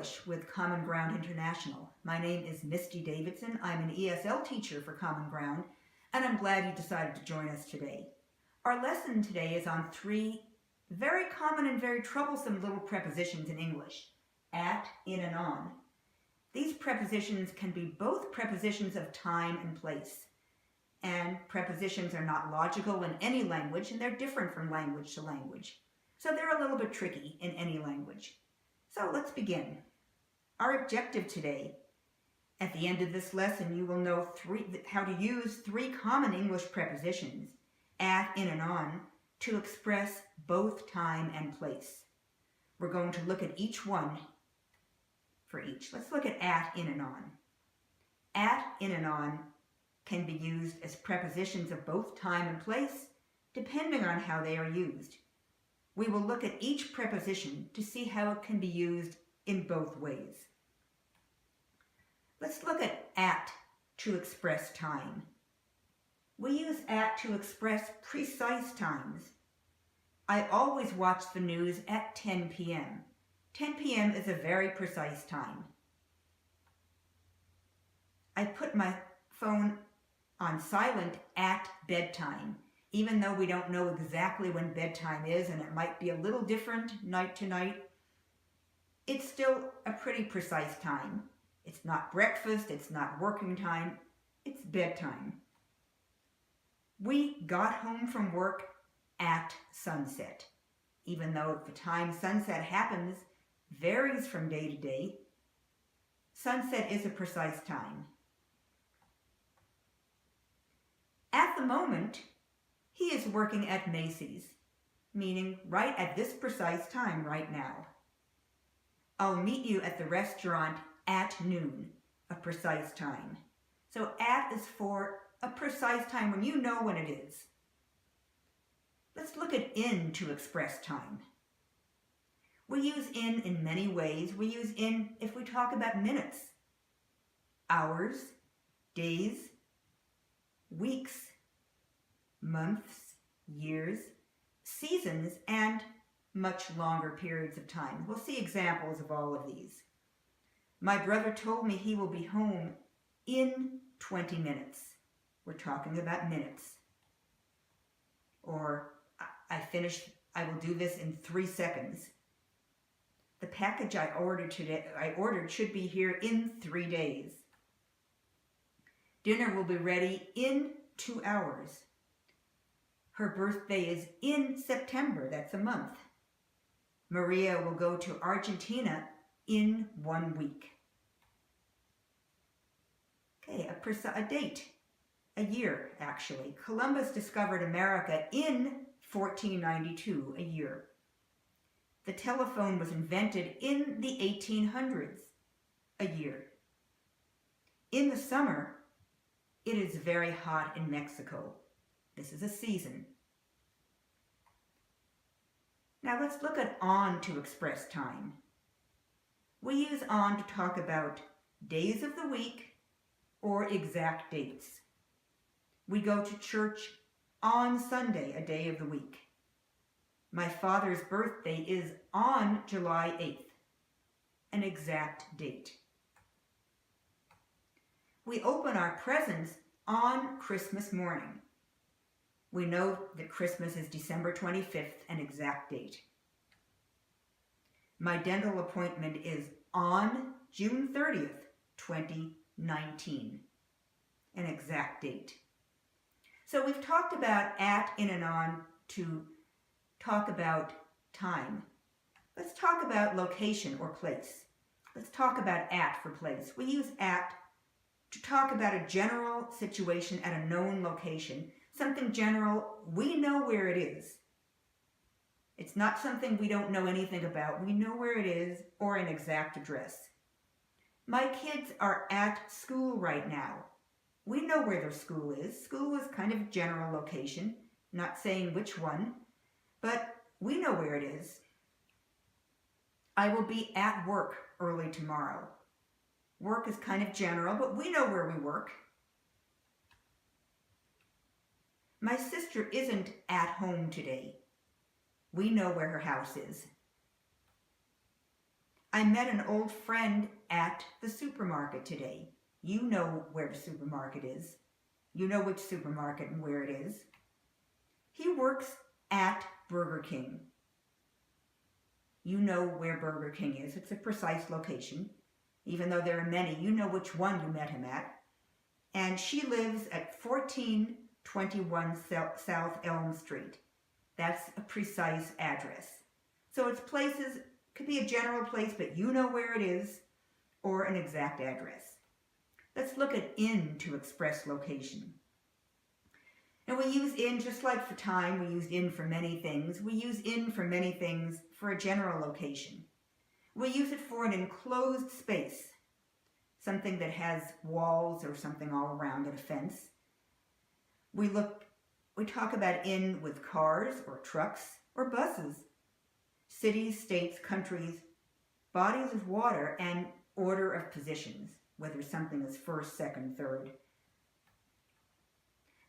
English with Common Ground International. My name is Misty Davidson. I'm an ESL teacher for Common Ground, and I'm glad you decided to join us today. Our lesson today is on 3 very common and very troublesome little prepositions in English: at, in, and on. These prepositions can be both prepositions of time and place. And prepositions are not logical in any language, and they're different from language to language. So they're a little bit tricky in any language. So let's begin. Our objective today, at the end of this lesson, you will know how to use 3 common English prepositions, at, in, and on, to express both time and place. We're going to look at each one for each. Let's look at, in, and on. At, in, and on can be used as prepositions of both time and place, depending on how they are used. We will look at each preposition to see how it can be used in both ways. Let's look at to express time. We use at to express precise times. I always watch the news at 10 p.m. 10 p.m. is a very precise time. I put my phone on silent at bedtime, even though we don't know exactly when bedtime is and it might be a little different night to night. It's still a pretty precise time. It's not breakfast, it's not working time, it's bedtime. We got home from work at sunset. Even though the time sunset happens varies from day to day, sunset is a precise time. At the moment, he is working at Macy's, meaning right at this precise time right now. I'll meet you at the restaurant at noon, a precise time. So at is for a precise time when you know when it is. Let's look at in to express time. We use in many ways. We use in if we talk about minutes, hours, days, weeks, months, years, seasons, and much longer periods of time. We'll see examples of all of these. My brother told me he will be home in 20 minutes. We're talking about minutes. Or I will do this in 3 seconds. The package I ordered should be here in 3 days. Dinner will be ready in 2 hours. Her birthday is in September, that's a month. Maria will go to Argentina in 1 week. Okay, a date, a year actually. Columbus discovered America in 1492, a year. The telephone was invented in the 1800s, a year. In the summer, it is very hot in Mexico. This is a season. Now let's look at on to express time. We use on to talk about days of the week or exact dates. We go to church on Sunday, a day of the week. My father's birthday is on July 8th, an exact date. We open our presents on Christmas morning. We know that Christmas is December 25th, an exact date. My dental appointment is on June 30th, 2019, an exact date. So we've talked about at, in, and on to talk about time. Let's talk about location or place. Let's talk about at for place. We use at to talk about a general situation at a known location. Something general, we know where it is. It's not something we don't know anything about. We know where it is or an exact address. My kids are at school right now. We know where their school is. School is kind of a general location, not saying which one, but we know where it is. I will be at work early tomorrow. Work is kind of general, but we know where we work. My sister isn't at home today. We know where her house is. I met an old friend at the supermarket today. You know where the supermarket is. You know which supermarket and where it is. He works at Burger King. You know where Burger King is. It's a precise location. Even though there are many, you know which one you met him at. And she lives at 1421 South Elm Street. That's a precise address. So it's places, could be a general place, but you know where it is, or an exact address. Let's look at in to express location. And we use in, just like for time, we use in for many things. We use in for many things for a general location. We use it for an enclosed space, something that has walls or something all around it, a fence. We talk about in with cars or trucks or buses, cities, states, countries, bodies of water, and order of positions, whether something is first, second, third.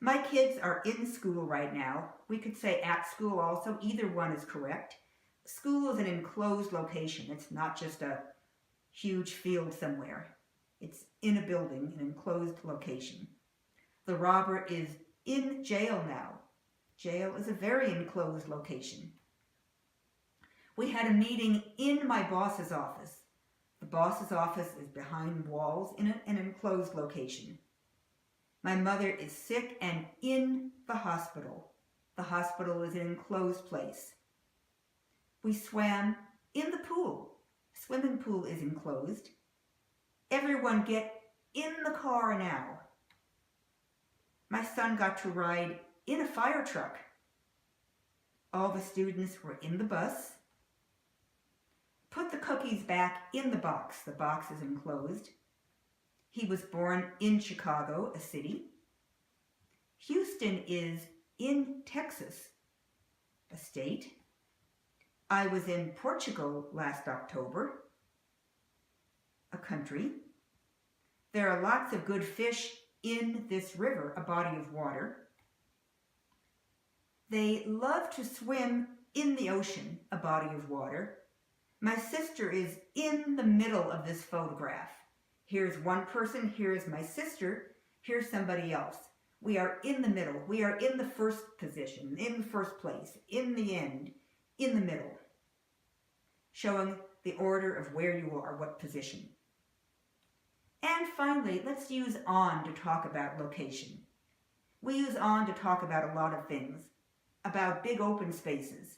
My kids are in school right now. We could say at school also. Either one is correct. School is an enclosed location. It's not just a huge field somewhere. It's in a building, an enclosed location. The robber is in jail now. Jail is a very enclosed location. We had a meeting in my boss's office. The boss's office is behind walls in an enclosed location. My mother is sick and in the hospital. The hospital is an enclosed place. We swam in the pool. Swimming pool is enclosed. Everyone get in the car now. My son got to ride in a fire truck. All the students were in the bus. Put the cookies back in the box. The box is enclosed. He was born in Chicago, a city. Houston is in Texas, a state. I was in Portugal last October, a country. There are lots of good fish in this river, a body of water. They love to swim in the ocean, a body of water. My sister is in the middle of this photograph. Here's one person, here's my sister, here's somebody else. We are in the middle. We are in the first position, in the first place, in the end, in the middle, showing the order of where you are, what position. And finally, let's use on to talk about location. We use on to talk about a lot of things, about big open spaces,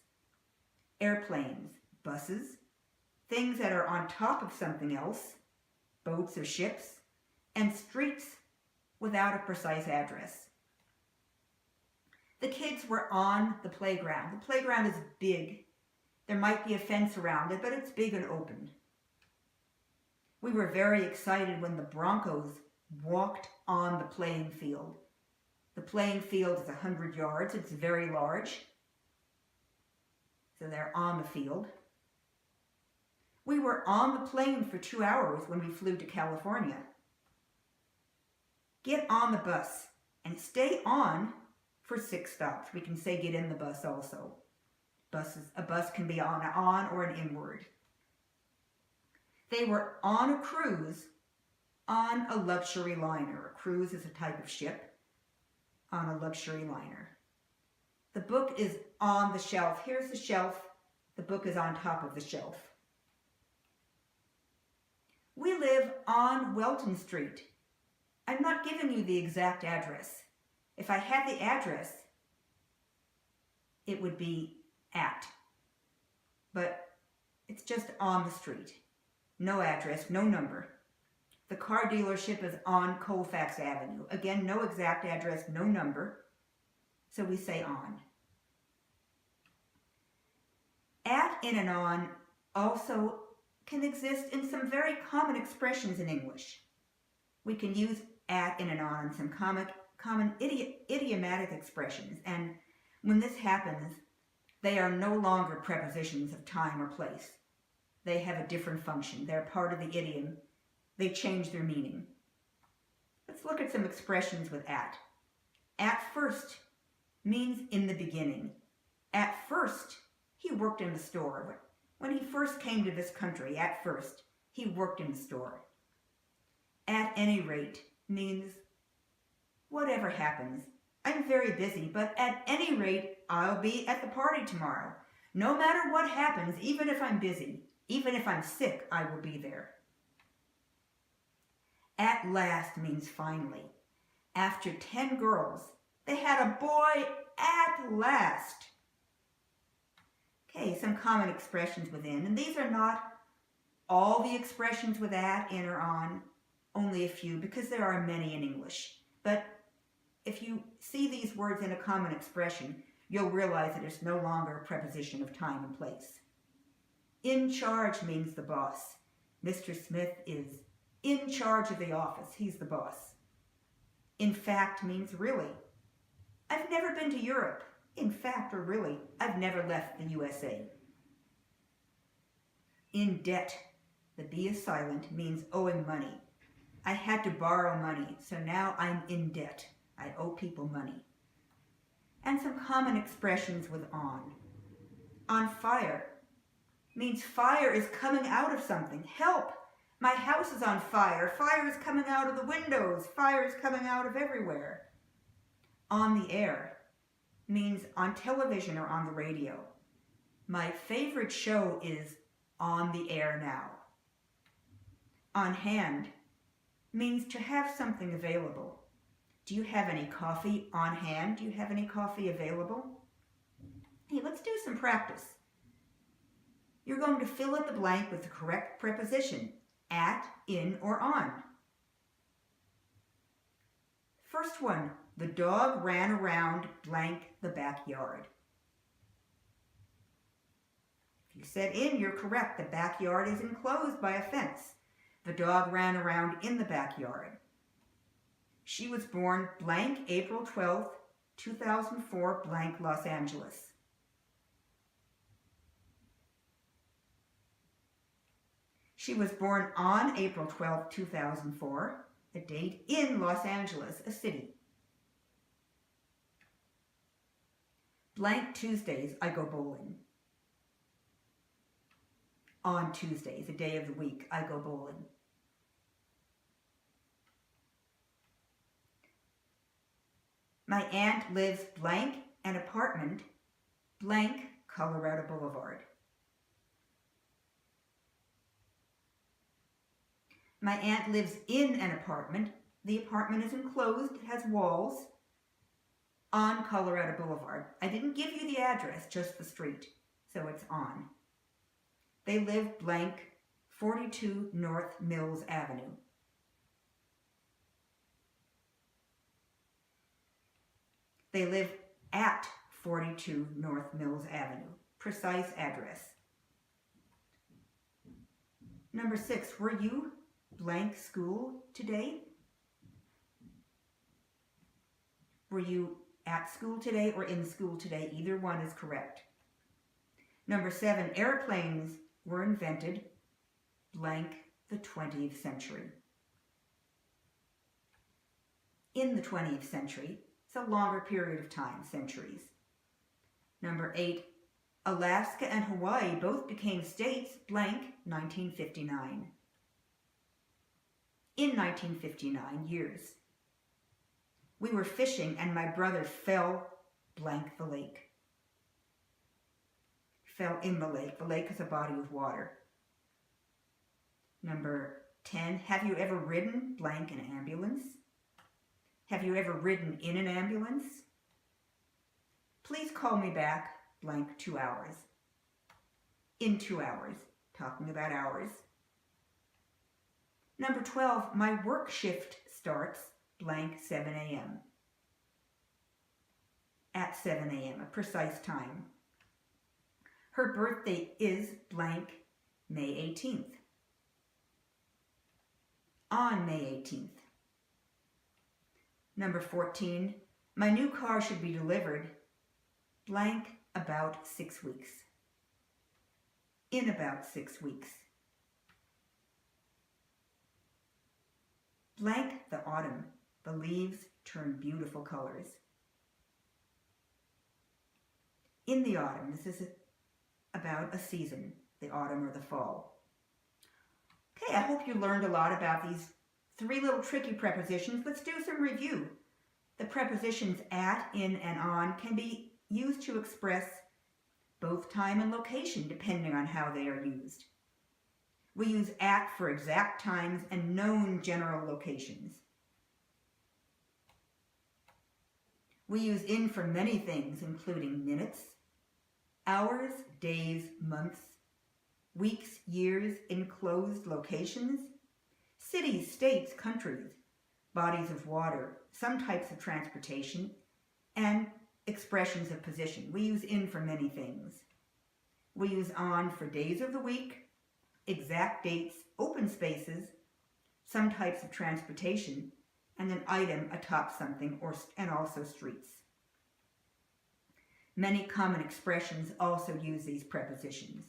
airplanes, buses, things that are on top of something else, boats or ships, and streets without a precise address. The kids were on the playground. The playground is big. There might be a fence around it, but it's big and open. We were very excited when the Broncos walked on the playing field. The playing field is 100 yards. It's very large. So they're on the field. We were on the plane for 2 hours when we flew to California. Get on the bus and stay on for 6 stops. We can say get in the bus also. A bus can be on or an inward. They were on a cruise on a luxury liner. A cruise is a type of ship on a luxury liner. The book is on the shelf. Here's the shelf. The book is on top of the shelf. We live on Welton Street. I'm not giving you the exact address. If I had the address, it would be at. But it's just on the street. No address, no number. The car dealership is on Colfax Avenue. Again, no exact address, no number. So we say on. At, in, and on also can exist in some very common expressions in English. We can use at, in, and on in some common idiomatic expressions. And when this happens, they are no longer prepositions of time or place. They have a different function. They're part of the idiom. They change their meaning. Let's look at some expressions with at. At first means in the beginning. At first, he worked in the store. When he first came to this country, at first, he worked in the store. At any rate means whatever happens. I'm very busy, but at any rate, I'll be at the party tomorrow. No matter what happens, even if I'm busy, even if I'm sick, I will be there. At last means finally. After 10 girls, they had a boy at last. Okay, some common expressions within, and these are not all the expressions with at, in, or on, only a few, because there are many in English. But if you see these words in a common expression, you'll realize that it's no longer a preposition of time and place. In charge means the boss. Mr. Smith is in charge of the office. He's the boss. In fact means really. I've never been to Europe. In fact or really, I've never left the USA. In debt, the B is silent, means owing money. I had to borrow money, so now I'm in debt. I owe people money. And some common expressions with on. On fire means fire is coming out of something. Help! My house is on fire. Fire is coming out of the windows. Fire is coming out of everywhere. On the air means on television or on the radio. My favorite show is On the Air Now. On hand means to have something available. Do you have any coffee on hand? Do you have any coffee available? Hey, let's do some practice. You're going to fill in the blank with the correct preposition, at, in, or on. First one, the dog ran around blank the backyard. If you said in, you're correct. The backyard is enclosed by a fence. The dog ran around in the backyard. She was born blank April 12th, 2004, blank Los Angeles. She was born on April 12th, 2004, a date in Los Angeles, a city. Blank Tuesdays, I go bowling. On Tuesdays, a day of the week, I go bowling. My aunt lives blank an apartment, blank Colorado Boulevard. My aunt lives in an apartment. The apartment is enclosed, it has walls, on Colorado Boulevard. I didn't give you the address, just the street, so it's on. They live blank 42 North Mills Avenue. They live at 42 North Mills Avenue. Precise address. Number 6, were you blank school today? Were you at school today or in school today? Either one is correct. Number 7, airplanes were invented blank the 20th century. In the 20th century, it's a longer period of time, centuries. Number 8, Alaska and Hawaii both became states blank 1959. In 1959 years. We were fishing and my brother fell blank the lake. Fell in the lake. The lake is a body of water. Number 10, have you ever ridden blank an ambulance? Have you ever ridden in an ambulance? Please call me back blank 2 hours. In 2 hours. Talking about hours. Number 12, my work shift starts blank 7 a.m. At 7 a.m., a precise time. Her birthday is blank May 18th. On May 18th. Number 14, my new car should be delivered blank about 6 weeks. In about 6 weeks. Blank the autumn. The leaves turn beautiful colors. In the autumn, this is about a season. the autumn or the fall. Okay, I hope you learned a lot about these 3 little tricky prepositions. Let's do some review. The prepositions at, in, and on can be used to express both time and location depending on how they are used. We use at for exact times and known general locations. We use in for many things, including minutes, hours, days, months, weeks, years, enclosed locations, cities, states, countries, bodies of water, some types of transportation, and expressions of position. We use in for many things. We use on for days of the week, exact dates, open spaces, some types of transportation, and an item atop something, and also streets. Many common expressions also use these prepositions.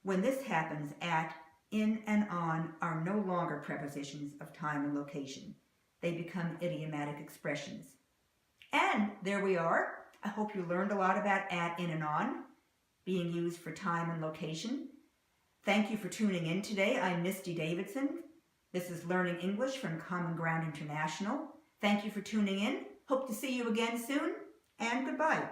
When this happens, at, in, and on are no longer prepositions of time and location. They become idiomatic expressions. And there we are. I hope you learned a lot about at, in, and on being used for time and location. Thank you for tuning in today. I'm Misty Davidson. This is Learning English from Common Ground International. Thank you for tuning in. Hope to see you again soon, and goodbye.